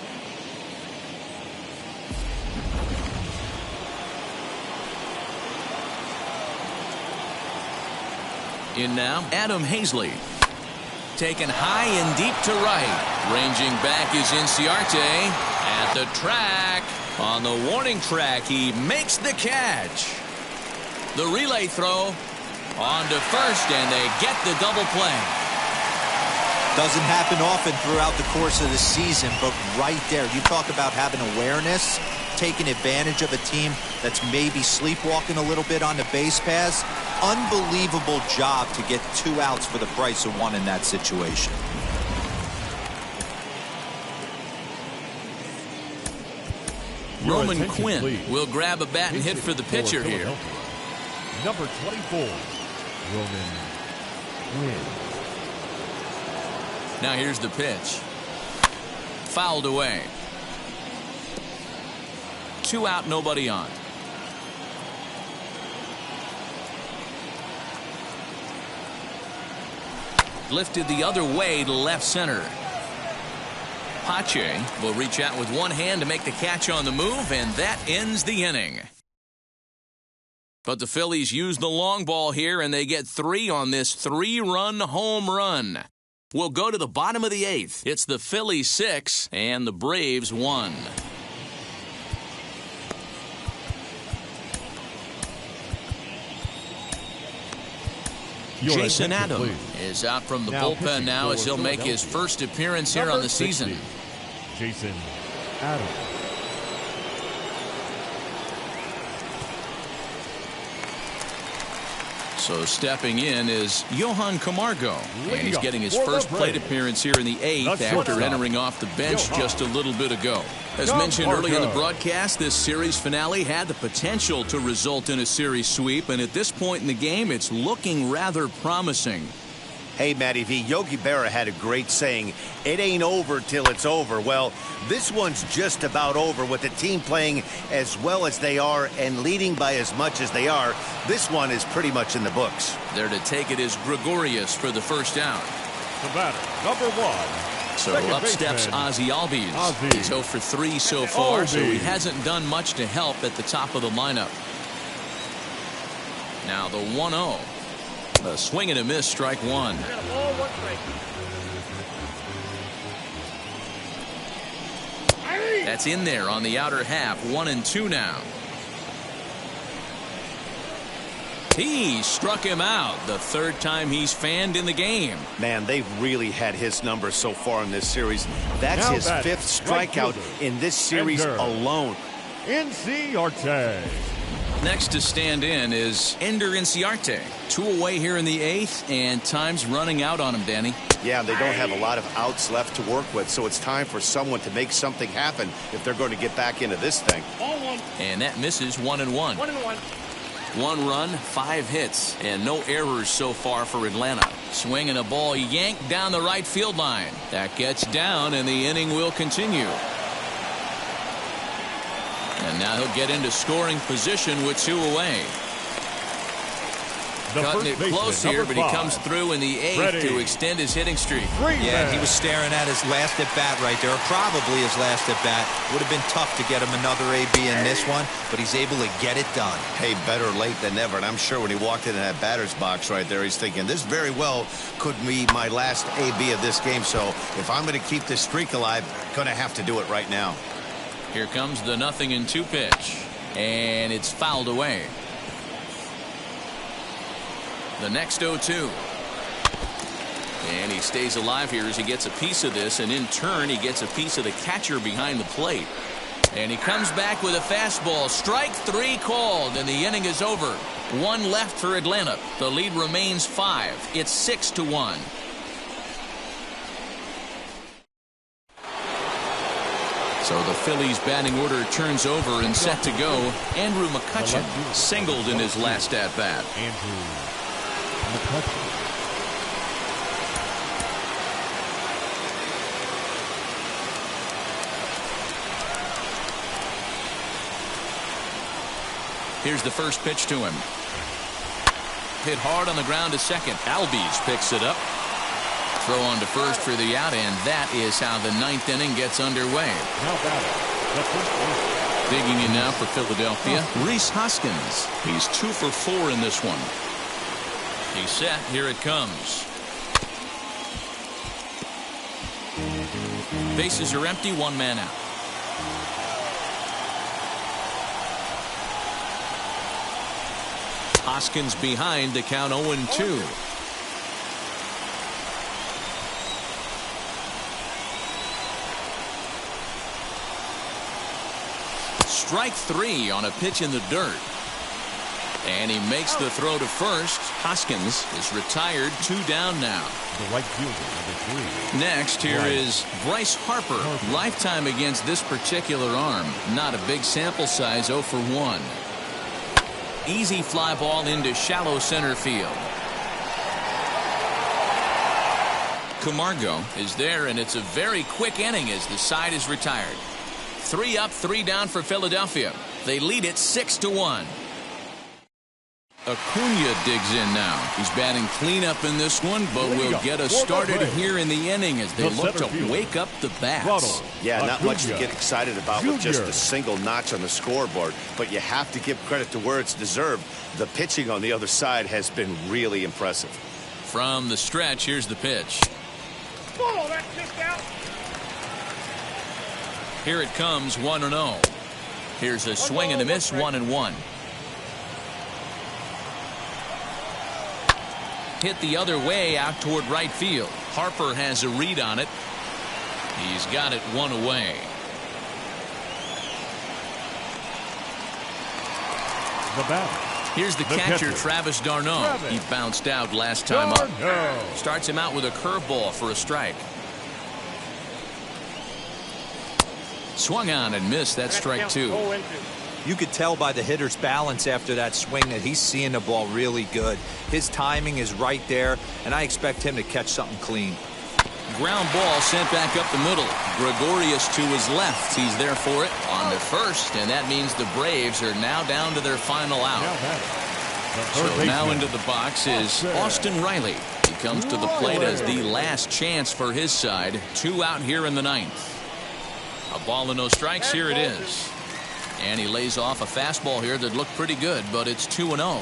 In now, Adam Hazley. Taken high and deep to right. Ranging back is Inciarte. At the track. On the warning track, he makes the catch. The relay throw on to first, and they get the double play.
Doesn't happen often throughout the course of the season, but right there, you talk about having awareness, taking advantage of a team that's maybe sleepwalking a little bit on the base pass. Unbelievable job to get 2 outs for the price of 1 in that situation.
Roman Quinn will grab a bat and hit for the pitcher here.
Number 24, Roman Quinn.
Now here's the pitch. Fouled away. 2 out, nobody on. Lifted the other way to left center. Pache will reach out with one hand to make the catch on the move, and that ends the inning. But the Phillies use the long ball here, and they get 3 on this 3-run home run. We'll go to the bottom of the 8th. It's the Phillies 6 and the Braves 1. Jason Adam is out from the bullpen now as he'll make his first appearance here on the season.
Jason Adam.
So stepping in is Johan Camargo, and he's getting his first plate appearance here in the 8th after entering off the bench just a little bit ago. As mentioned earlier in the broadcast, this series finale had the potential to result in a series sweep, and at this point in the game, it's looking rather promising.
Hey, Matty V, Yogi Berra had a great saying, it ain't over till it's over. Well, this one's just about over with the team playing as well as they are and leading by as much as they are. This one is pretty much in the books.
There to take it is Gregorius for the first down.
The batter, number 1.
So up steps Ozzie Albies. He's 0 for 3 so far, so he hasn't done much to help at the top of the lineup. Now the 1-0. A swing and a miss, strike 1. That's in there on the outer half. 1-2 now. He struck him out. The third time he's fanned in the game.
Man, they've really had his number so far in this series. That's his 5th strikeout in this series alone.
Inciarte.
Next to stand in is Ender Inciarte. 2 away here in the 8th, and time's running out on him, Danny.
Yeah, they don't have a lot of outs left to work with, so it's time for someone to make something happen if they're going to get back into this thing.
And that misses 1-1. 1 run, 5 hits, and no errors so far for Atlanta. Swinging a ball yanked down the right field line. That gets down, and the inning will continue. And now he'll get into scoring position with 2 away. Cutting it close here, but he comes through in the 8th to extend his hitting streak.
Yeah, he was staring at his last at-bat right there, or probably his last at-bat. Would have been tough to get him another AB in this one, but he's able to get it done.
Hey, better late than never, and I'm sure when he walked into that batter's box right there, he's thinking, this very well could be my last AB of this game, so if I'm going to keep this streak alive, going to have to do it right now.
Here comes the 0-2 pitch, and it's fouled away. The next 0-2. And he stays alive here as he gets a piece of this, and in turn he gets a piece of the catcher behind the plate. And he comes back with a fastball. Strike 3 called, and the inning is over. 1 left for Atlanta. The lead remains 5. It's 6-1. So the Phillies batting order turns over and set to go. Andrew Mccutchen singled in his last at-bat.
Andrew McCutchen.
Here's the first pitch to him. Hit hard on the ground to second. Albies picks it up. Throw on to first for the out, and that is how the 9th inning gets underway. Digging in now for Philadelphia, Reese Hoskins. He's 2 for 4 in this one. He's set. Here it comes. Bases are empty. 1 man out. Hoskins behind, the count 0-2. Strike 3 on a pitch in the dirt. And he makes the throw to first. Hoskins is retired. 2 down now.
The right fielder, number 3.
Next, here is Bryce Harper. Lifetime against this particular arm. Not a big sample size, 0 for 1. Easy fly ball into shallow center field. Camargo is there, and it's a very quick inning as the side is retired. 3 up, 3 down for Philadelphia. They lead it 6-1. Acuna digs in now. He's batting cleanup in this one, but will get us started here in the inning as they look to wake up the bats.
Yeah, not much to get excited about with just a single notch on the scoreboard, but you have to give credit to where it's deserved. The pitching on the other side has been really impressive.
From the stretch, here's the pitch.
Follow that kick out.
Here it comes, 1-0. Here's a swing and a miss, 1-1. Hit the other way out toward right field. Harper has a read on it. He's got it 1 away.
The batter,
Here's the catcher, Travis d'Arnaud. He bounced out last time up. Starts him out with a curveball for a strike. Swung on and missed. That's strike 2.
You could tell by the hitter's balance after that swing that he's seeing the ball really good. His timing is right there, and I expect him to catch something clean.
Ground ball sent back up the middle. Gregorius to his left. He's there for it on the first, and that means the Braves are now down to their final out. So now into the box is Austin Riley. He comes to the plate as the last chance for his side. 2 out here in the 9th. A ball and no strikes. Here it is. And he lays off a fastball here that looked pretty good, but it's 2-0.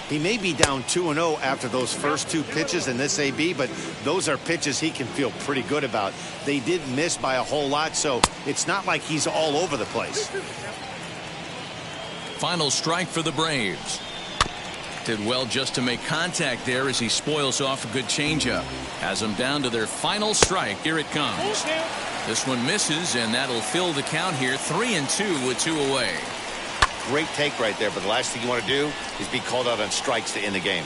He may be down 2-0 after those first 2 pitches in this AB, but those are pitches he can feel pretty good about. They did miss by a whole lot, so it's not like he's all over the place.
Final strike for the Braves. Did well just to make contact there as he spoils off a good changeup. Has them down to their final strike. Here it comes. This one misses, and that'll fill the count here. 3-2 with 2 away.
Great take right there, but the last thing you want to do is be called out on strikes to end the game.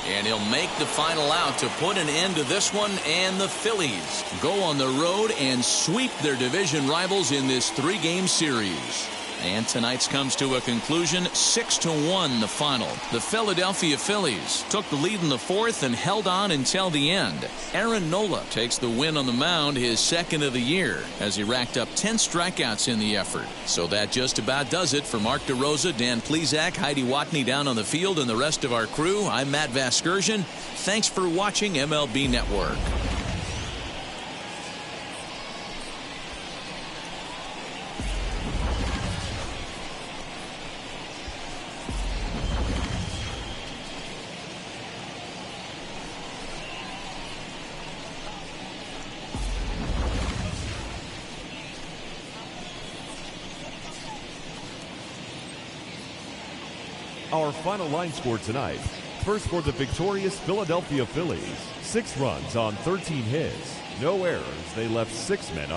And he'll make the final out to put an end to this one, and the Phillies go on the road and sweep their division rivals in this 3-game series. And tonight's comes to a conclusion, 6-1 the final. The Philadelphia Phillies took the lead in the 4th and held on until the end. Aaron Nola takes the win on the mound, his 2nd of the year, as he racked up 10 strikeouts in the effort. So that just about does it for Mark DeRosa, Dan Plesac, Heidi Watney down on the field, and the rest of our crew. I'm Matt Vasgersian. Thanks for watching MLB Network.
Our final line score tonight. First for the victorious Philadelphia Phillies. 6 runs on 13 hits. No errors. They left 6 men on.